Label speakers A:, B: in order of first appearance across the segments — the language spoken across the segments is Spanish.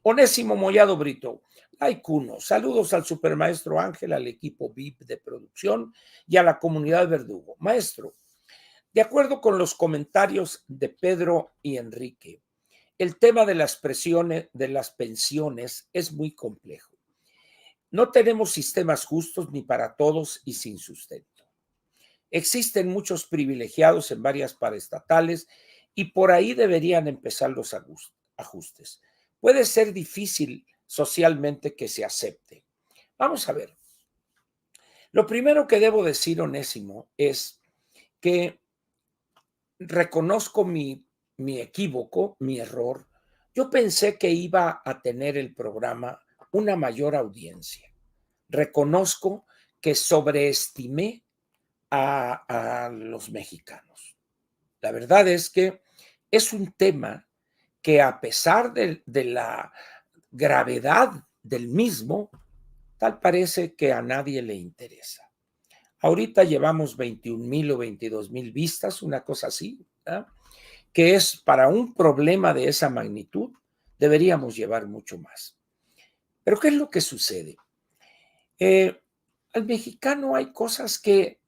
A: Onésimo Mollado Brito, like uno. Saludos al supermaestro Ángel, al equipo VIP de producción y a la comunidad Verdugo. Maestro, de acuerdo con los comentarios de Pedro y Enrique, el tema de las pensiones es muy complejo. No tenemos sistemas justos ni para todos y sin sustento. Existen muchos privilegiados en varias paraestatales y por ahí deberían empezar los ajustes. Puede ser difícil socialmente que se acepte. Vamos a ver. Lo primero que debo decir, Onésimo, es que reconozco mi equívoco, mi error. Yo pensé que iba a tener el programa una mayor audiencia. Reconozco que sobreestimé a los mexicanos. La verdad es que es un tema que a pesar de la gravedad del mismo, tal parece que a nadie le interesa. Ahorita llevamos 21,000 o 22,000 vistas, una cosa así, ¿verdad? Que es para un problema de esa magnitud, deberíamos llevar mucho más. Pero ¿qué es lo que sucede? Al mexicano hay cosas que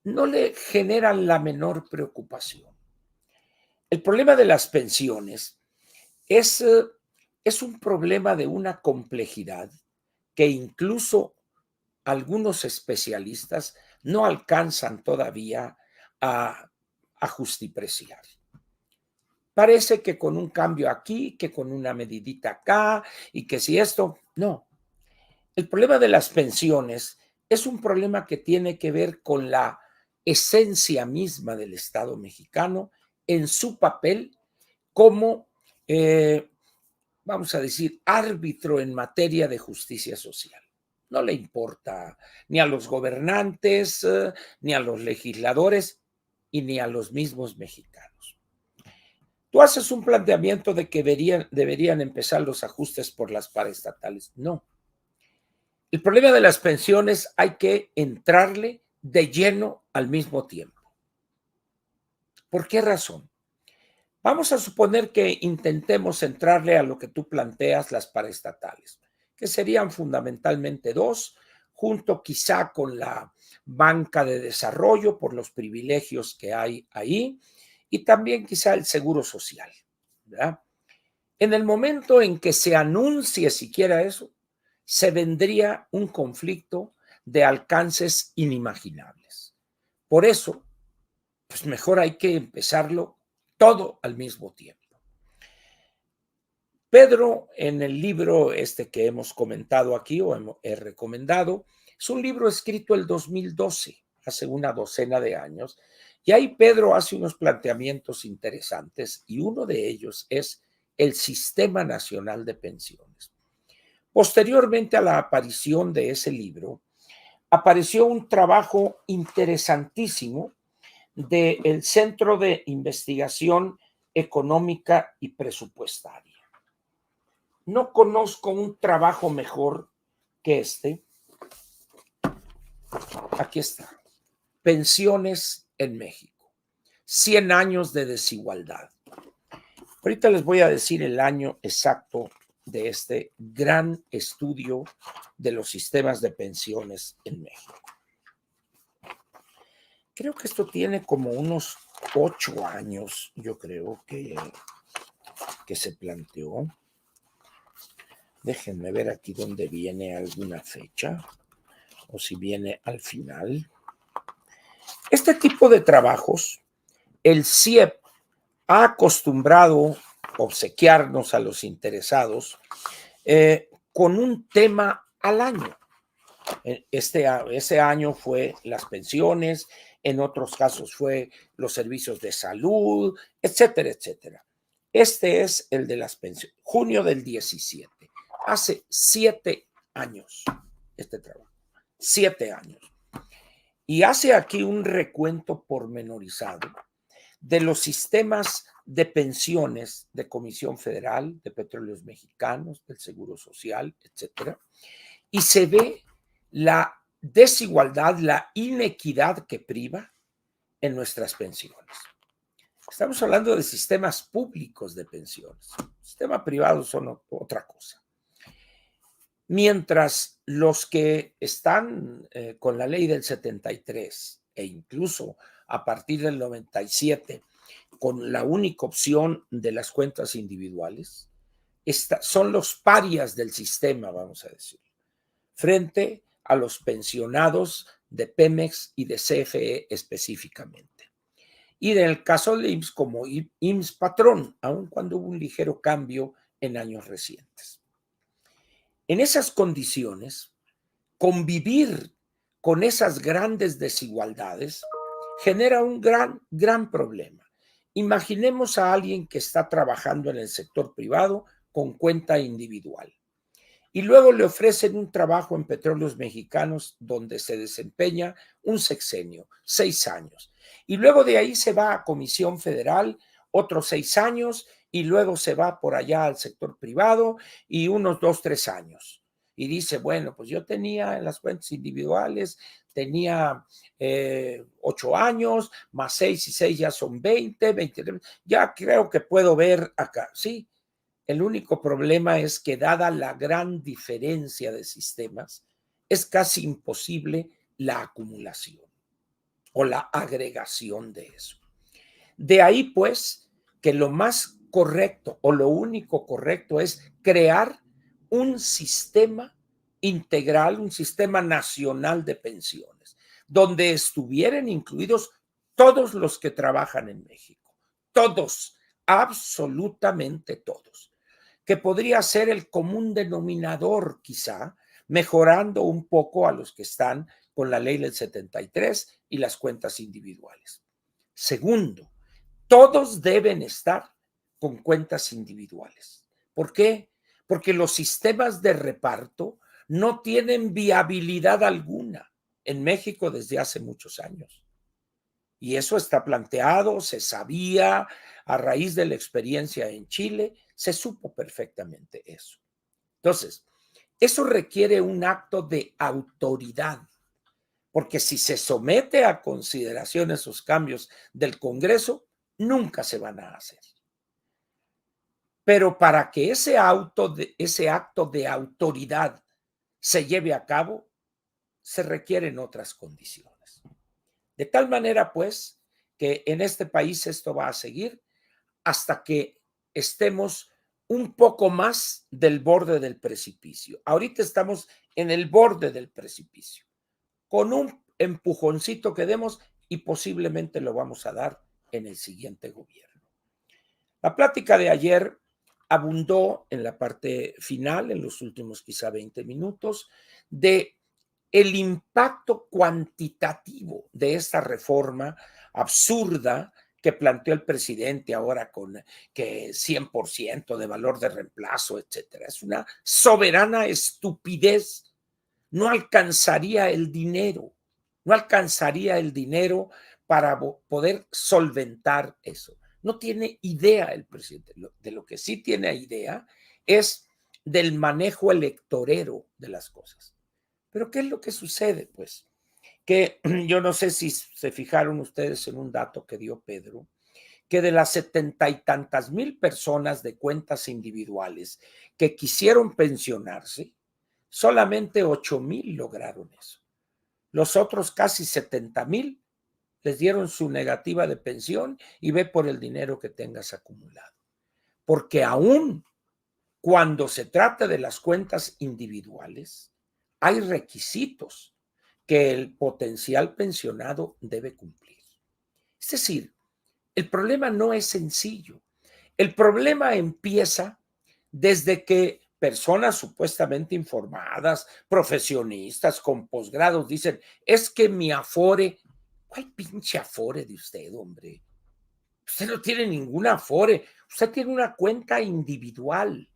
A: no le generan la menor preocupación. El problema de las pensiones es un problema de una complejidad que incluso algunos especialistas no alcanzan todavía a justipreciar. Parece que con un cambio aquí, que con una medidita acá, y que si esto, no. El problema de las pensiones es un problema que tiene que ver con la esencia misma del Estado mexicano en su papel como, vamos a decir, árbitro en materia de justicia social. No le importa ni a los gobernantes, ni a los legisladores, y ni a los mismos mexicanos. Tú haces un planteamiento de que deberían empezar los ajustes por las paraestatales. No. El problema de las pensiones hay que entrarle de lleno al mismo tiempo. ¿Por qué razón? Vamos a suponer que intentemos entrarle a lo que tú planteas, las paraestatales, que serían fundamentalmente dos, junto quizá con la banca de desarrollo por los privilegios que hay ahí y también quizá el seguro social, ¿verdad? En el momento en que se anuncie siquiera eso, se vendría un conflicto de alcances inimaginables. Por eso, pues mejor hay que empezarlo todo al mismo tiempo. Pedro, en el libro que hemos comentado aquí o he recomendado, es un libro escrito el 2012, hace una docena de años, y ahí Pedro hace unos planteamientos interesantes y uno de ellos es el Sistema Nacional de Pensiones. Posteriormente a la aparición de ese libro, apareció un trabajo interesantísimo del Centro de Investigación Económica y Presupuestaria. No conozco un trabajo mejor que este. Aquí está. Pensiones en México. 100 años de desigualdad. Ahorita les voy a decir el año exacto de este gran estudio de los sistemas de pensiones en México. Creo que esto tiene como unos 8 años, yo creo que se planteó. Déjenme ver aquí dónde viene alguna fecha o si viene al final. Este tipo de trabajos, el CIEP ha acostumbrado obsequiarnos a los interesados con un tema al año. Ese año fue las pensiones, en otros casos fue los servicios de salud, etcétera, etcétera. Este es el de las pensiones, junio del 17. Hace 7 años este trabajo, 7 años. Y hace aquí un recuento pormenorizado de los sistemas de pensiones de Comisión Federal, de Petróleos Mexicanos, del Seguro Social, etcétera. Y se ve la desigualdad, la inequidad que priva en nuestras pensiones. Estamos hablando de sistemas públicos de pensiones. Sistemas privados son otra cosa. Mientras los que están con la ley del 73 e incluso a partir del 97 con la única opción de las cuentas individuales, son los parias del sistema, vamos a decir, frente a los pensionados de Pemex y de CFE específicamente. Y en el caso del IMSS como IMSS patrón, aun cuando hubo un ligero cambio en años recientes. En esas condiciones, convivir con esas grandes desigualdades genera un gran problema. Imaginemos a alguien que está trabajando en el sector privado con cuenta individual y luego le ofrecen un trabajo en Petróleos Mexicanos donde se desempeña un sexenio, 6 años. Y luego de ahí se va a Comisión Federal, otros 6 años, y luego se va por allá al sector privado y unos 2, 3 años. Y dice, bueno, pues yo tenía en las cuentas individuales, tenía 8 años, más 6 y 6 ya son 20, ya creo que puedo ver acá, sí. El único problema es que dada la gran diferencia de sistemas, es casi imposible la acumulación o la agregación de eso. De ahí, pues, que lo más correcto o lo único correcto es crear un sistema integral, un sistema nacional de pensiones, donde estuvieran incluidos todos los que trabajan en México, todos, absolutamente todos, que podría ser el común denominador quizá, mejorando un poco a los que están con la ley del 73 y las cuentas individuales. Segundo, todos deben estar con cuentas individuales. ¿Por qué? Porque los sistemas de reparto no tienen viabilidad alguna en México desde hace muchos años. Y eso está planteado, se sabía a raíz de la experiencia en Chile, se supo perfectamente eso. Entonces, eso requiere un acto de autoridad, porque si se somete a consideración esos cambios del Congreso, nunca se van a hacer. Pero para que ese acto de autoridad se lleve a cabo, se requieren otras condiciones. De tal manera, pues, que en este país esto va a seguir hasta que estemos un poco más del borde del precipicio. Ahorita estamos en el borde del precipicio. Con un empujoncito que demos y posiblemente lo vamos a dar en el siguiente gobierno. La plática de ayer abundó en la parte final, en los últimos quizá 20 minutos, de el impacto cuantitativo de esta reforma absurda que planteó el presidente ahora con que 100% de valor de reemplazo, etcétera. Es una soberana estupidez. No alcanzaría el dinero, no alcanzaría el dinero para poder solventar eso. No tiene idea el presidente. De lo que sí tiene idea es del manejo electorero de las cosas. Pero ¿qué es lo que sucede? Pues que yo no sé si se fijaron ustedes en un dato que dio Pedro, que de las 70 y tantas mil personas de cuentas individuales que quisieron pensionarse, solamente 8,000 lograron eso. Los otros casi 70,000 les dieron su negativa de pensión y ve por el dinero que tengas acumulado. Porque aún cuando se trata de las cuentas individuales, hay requisitos que el potencial pensionado debe cumplir. Es decir, el problema no es sencillo. El problema empieza desde que personas supuestamente informadas, profesionistas con posgrados dicen, es que mi Afore, ¿cuál pinche Afore de usted, hombre? Usted no tiene ninguna Afore, usted tiene una cuenta individual.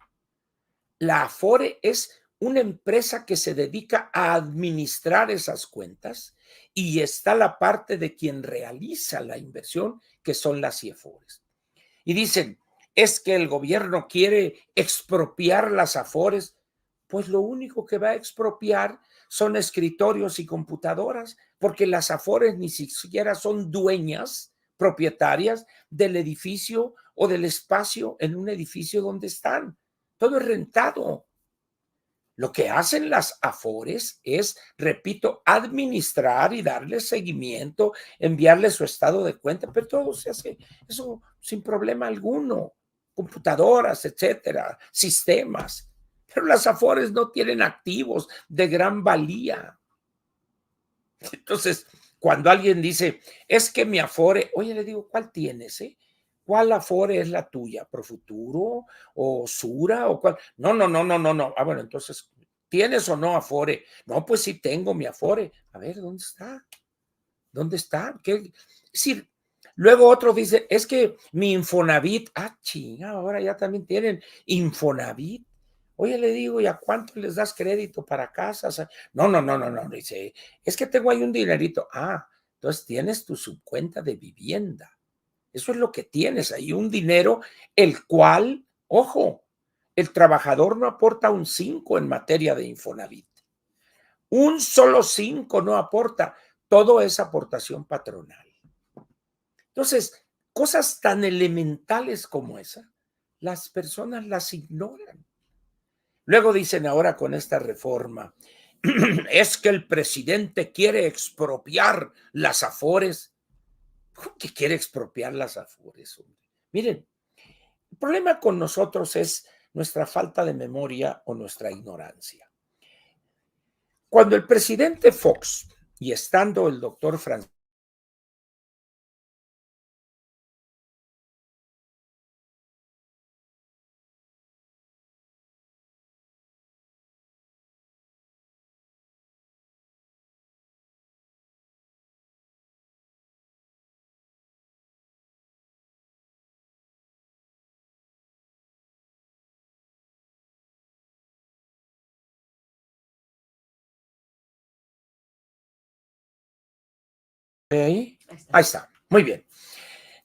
A: La Afore es una empresa que se dedica a administrar esas cuentas y está la parte de quien realiza la inversión, que son las CIEFORES. Y dicen, es que el gobierno quiere expropiar las Afores. Pues lo único que va a expropiar son escritorios y computadoras, porque las Afores ni siquiera son dueñas propietarias del edificio o del espacio en un edificio donde están. Todo es rentado. Lo que hacen las Afores es, repito, administrar y darle seguimiento, enviarle su estado de cuenta, pero todo se hace eso sin problema alguno. Computadoras, etcétera, sistemas. Pero las Afores no tienen activos de gran valía. Entonces, cuando alguien dice, es que mi Afore, oye, le digo, ¿cuál tienes, eh? ¿Cuál Afore es la tuya? ¿Profuturo o Sura o cuál? No, no, no, no, no, no. Ah, bueno, entonces, ¿tienes o no Afore? No, pues sí tengo mi Afore. A ver, ¿dónde está? ¿Dónde está? ¿Qué? Es decir, luego otro dice, es que mi Infonavit, chinga, ahora ya también tienen Infonavit. Oye, le digo, ¿y a cuánto les das crédito para casas? No, no, no, no, no. Dice, es que tengo ahí un dinerito. Entonces tienes tu subcuenta de vivienda. Eso es lo que tienes ahí, un dinero, el cual, ojo, el trabajador no aporta un 5 en materia de Infonavit. Un solo 5 no aporta. Todo es aportación patronal. Entonces, cosas tan elementales como esa, las personas las ignoran. Luego dicen ahora con esta reforma, es que el presidente quiere expropiar las Afores. ¿Cómo que quiere expropiar las Afores? Hombre? Miren, el problema con nosotros es nuestra falta de memoria o nuestra ignorancia. Cuando el presidente Fox y estando el doctor Francisco ahí está, muy bien.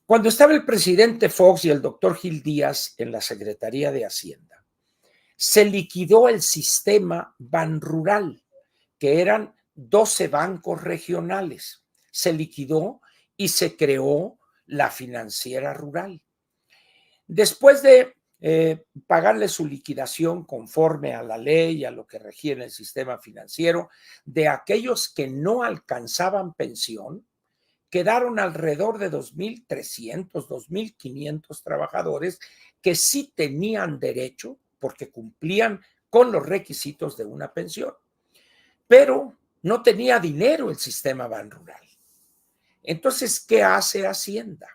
A: Cuando estaba el presidente Fox y el doctor Gil Díaz en la Secretaría de Hacienda, se liquidó el sistema Banrural, que eran 12 bancos regionales. Se liquidó y se creó la Financiera Rural. Después de pagarle su liquidación conforme a la ley y a lo que regía en el sistema financiero, de aquellos que no alcanzaban pensión, quedaron alrededor de 2,300, 2,500 trabajadores que sí tenían derecho porque cumplían con los requisitos de una pensión, pero no tenía dinero el sistema Banrural. Entonces, ¿qué hace Hacienda?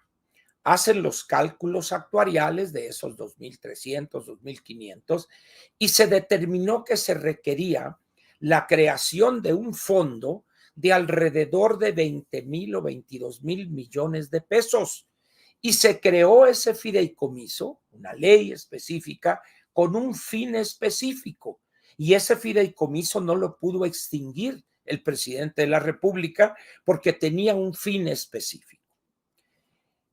A: Hacen los cálculos actuariales de esos 2,300, 2,500 y se determinó que se requería la creación de un fondo de alrededor de 20,000 o 22,000 millones de pesos. Y se creó ese fideicomiso, una ley específica, con un fin específico. Y ese fideicomiso no lo pudo extinguir el presidente de la República porque tenía un fin específico.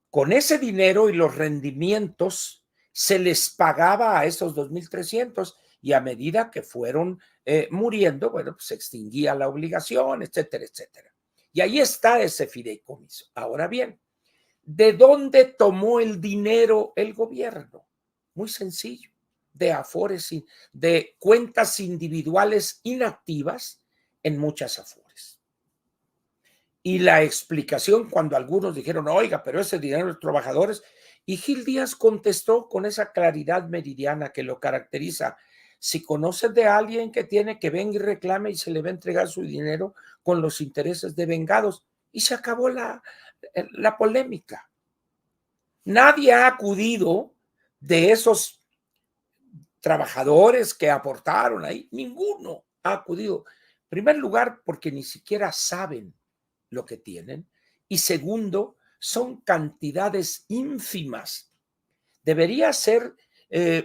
A: Con ese dinero y los rendimientos se les pagaba a esos 2,300 y a medida que fueron muriendo, bueno, pues se extinguía la obligación, etcétera, etcétera. Y ahí está ese fideicomiso. Ahora bien, ¿de dónde tomó el dinero el gobierno? Muy sencillo, de Afores, de cuentas individuales inactivas en muchas Afores. Y la explicación cuando algunos dijeron, oiga, pero ese dinero de los trabajadores, y Gil Díaz contestó con esa claridad meridiana que lo caracteriza. Si conoces de alguien que tiene, que venga y reclame y se le va a entregar su dinero con los intereses de vengados. Y se acabó la polémica. Nadie ha acudido de esos trabajadores que aportaron ahí, ninguno ha acudido. En primer lugar, porque ni siquiera saben lo que tienen. Y segundo, son cantidades ínfimas. Debería ser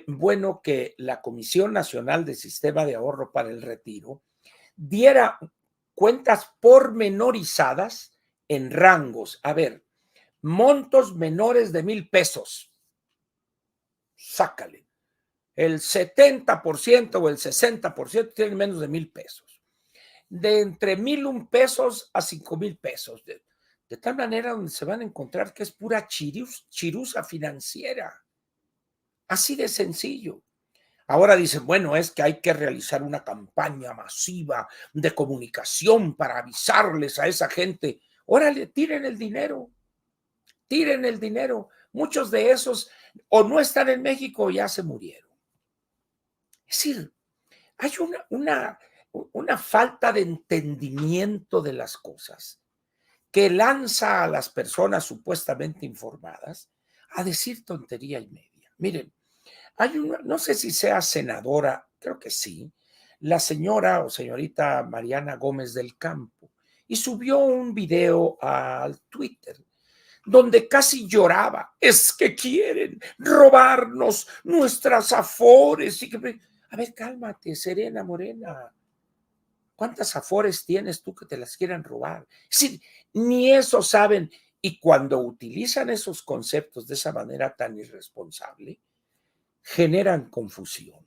A: bueno que la Comisión Nacional del Sistema de Ahorro para el Retiro diera cuentas pormenorizadas en rangos. A ver, montos menores de 1,000 pesos. Sácale. El 70% o el 60% tienen menos de 1,000 pesos. De entre 1,001 pesos a 5,000 pesos. de tal manera donde se van a encontrar que es pura chiruza financiera, así de sencillo. Ahora dicen, bueno, es que hay que realizar una campaña masiva de comunicación para avisarles a esa gente. Órale, tiren el dinero, tiren el dinero. Muchos de esos o no están en México o ya se murieron. Es decir, hay una falta de entendimiento de las cosas que lanza a las personas supuestamente informadas a decir tontería y media. Miren, hay una, no sé si sea senadora, creo que sí, la señora o señorita Mariana Gómez del Campo, y subió un video al Twitter donde casi lloraba. Es que quieren robarnos nuestras afores. A ver, cálmate, Serena Morena. ¿Cuántas afores tienes tú que te las quieran robar? Es decir, ni eso saben. Y cuando utilizan esos conceptos de esa manera tan irresponsable, generan confusión.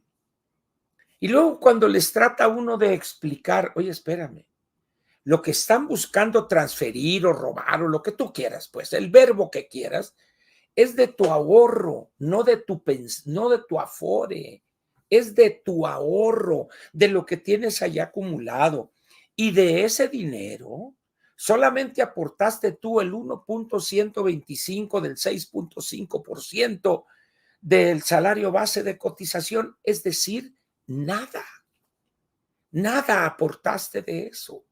A: Y luego cuando les trata uno de explicar, oye, espérame, lo que están buscando transferir o robar o lo que tú quieras, pues el verbo que quieras, es de tu ahorro, no de tu afore, es de tu ahorro, de lo que tienes allá acumulado. Y de ese dinero, solamente aportaste tú el 1.125 del 6.5% del salario base de cotización, es decir, nada, nada aportaste de eso.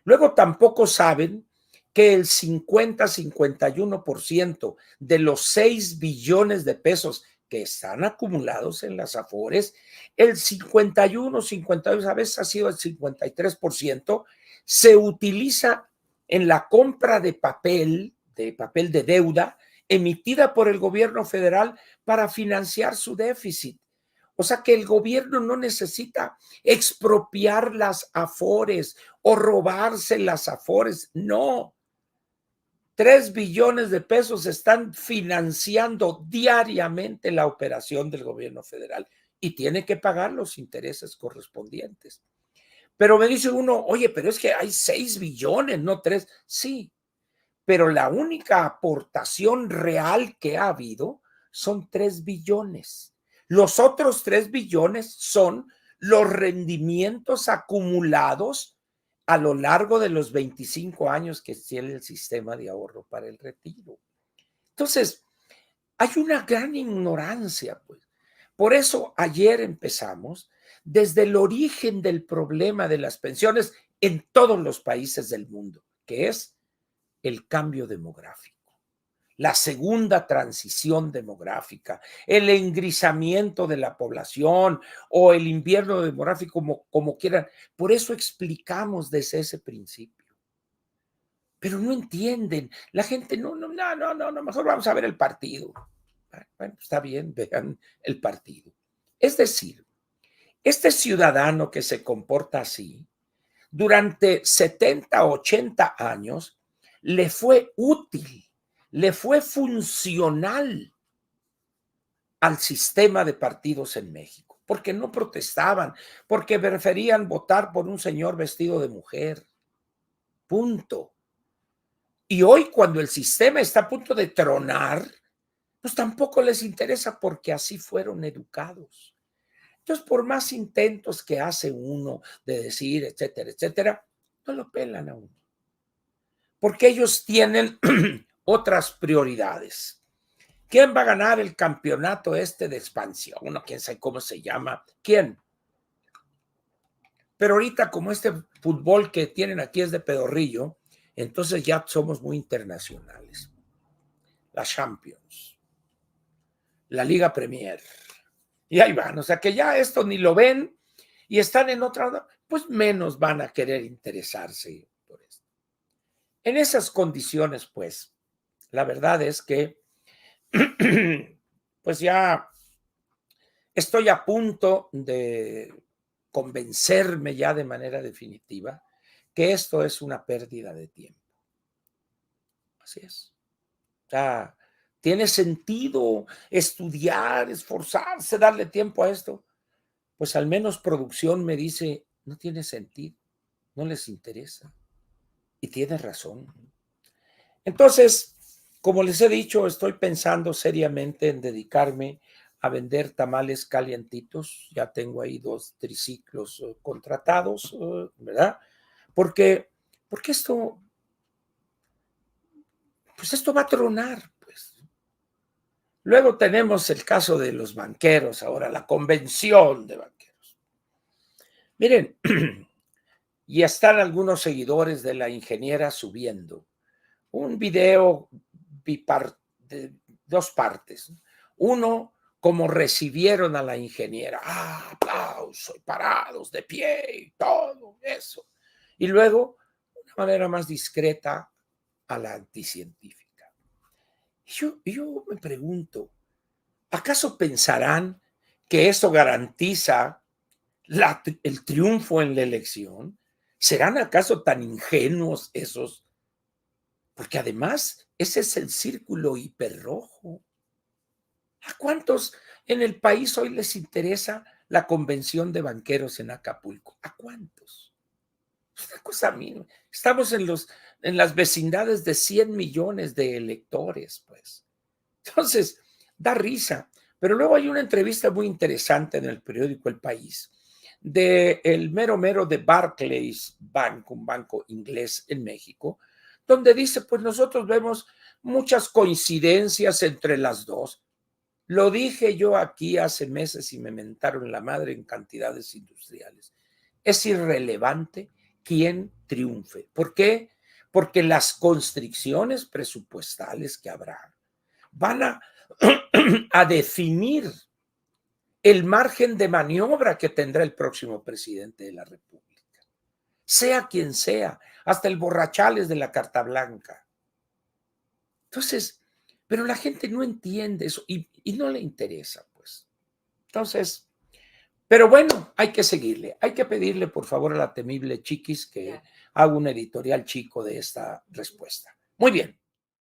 A: Luego tampoco saben que el 50-51% de los 6 billones de pesos que están acumulados en las Afores, el 52, a veces ha sido el 53%, se utiliza en la compra de papel de deuda emitida por el gobierno federal para financiar su déficit. O sea que el gobierno no necesita expropiar las Afores o robarse las Afores, no. 3 billones de pesos están financiando diariamente la operación del gobierno federal y tiene que pagar los intereses correspondientes. Pero me dice uno, oye, pero es que hay 6 billones, no 3. Sí, pero la única aportación real que ha habido son 3 billones. Los otros 3 billones son los rendimientos acumulados a lo largo de los 25 años que tiene el sistema de ahorro para el retiro. Entonces, hay una gran ignorancia, pues. Por eso ayer empezamos desde el origen del problema de las pensiones en todos los países del mundo, que es el cambio demográfico, la segunda transición demográfica, el engrisamiento de la población o el invierno demográfico, como quieran. Por eso explicamos desde ese principio. Pero no entienden. La gente no, mejor vamos a ver el partido. Bueno, está bien, vean el partido. Es decir, este ciudadano que se comporta así, durante 70, 80 años, le fue útil, le fue funcional al sistema de partidos en México, porque no protestaban, porque preferían votar por un señor vestido de mujer. Punto. Y hoy, cuando el sistema está a punto de tronar, pues tampoco les interesa porque así fueron educados. Entonces, por más intentos que hace uno de decir, etcétera, etcétera, no lo pelan a uno. Porque ellos tienen otras prioridades. ¿Quién va a ganar el campeonato este de expansión? No, quién sabe cómo se llama. ¿Quién? Pero ahorita, como este fútbol que tienen aquí es de pedorrillo, entonces ya somos muy internacionales. La Champions, la Liga Premier. Y ahí van. O sea que ya esto ni lo ven y están en otra, pues menos van a querer interesarse por esto. En esas condiciones, pues, la verdad es que pues ya estoy a punto de convencerme ya de manera definitiva que esto es una pérdida de tiempo. Así es. O sea, ¿tiene sentido estudiar, esforzarse, darle tiempo a esto? Pues al menos producción me dice, no tiene sentido, no les interesa. Y tiene razón. Entonces, como les he dicho, estoy pensando seriamente en dedicarme a vender tamales calientitos. Ya tengo ahí 2 triciclos, contratados, ¿verdad? Porque porque esto, pues, esto va a tronar, pues. Luego tenemos el caso de los banqueros, ahora la convención de banqueros. Miren, y están algunos seguidores de la ingeniera subiendo un video bipar de 2 partes. Uno, cómo recibieron a la ingeniera. Ah, aplauso, y parados de pie y todo eso. Y luego, una manera más discreta a la anticientífica. Yo me pregunto, ¿acaso pensarán que eso garantiza el triunfo en la elección? ¿Serán acaso tan ingenuos esos? Porque además ese es el círculo hiperrojo. ¿A cuántos en el país hoy les interesa la convención de banqueros en Acapulco? ¿A cuántos? Es una cosa mínima. Estamos en las vecindades de 100 millones de electores, pues. Entonces, da risa. Pero luego hay una entrevista muy interesante en el periódico El País de el mero mero de Barclays Bank, un banco inglés en México, donde dice, pues nosotros vemos muchas coincidencias entre las dos. Lo dije yo aquí hace meses y me mentaron la madre en cantidades industriales. Es irrelevante quién triunfe. ¿Por qué? Porque las constricciones presupuestales que habrá van a definir el margen de maniobra que tendrá el próximo presidente de la República, sea quien sea, hasta el borrachales de la Carta Blanca. Entonces, pero la gente no entiende eso y no le interesa, pues. Entonces, pero bueno, hay que seguirle, hay que pedirle por favor a la temible Chiquis que haga un editorial chico de esta respuesta. Muy bien.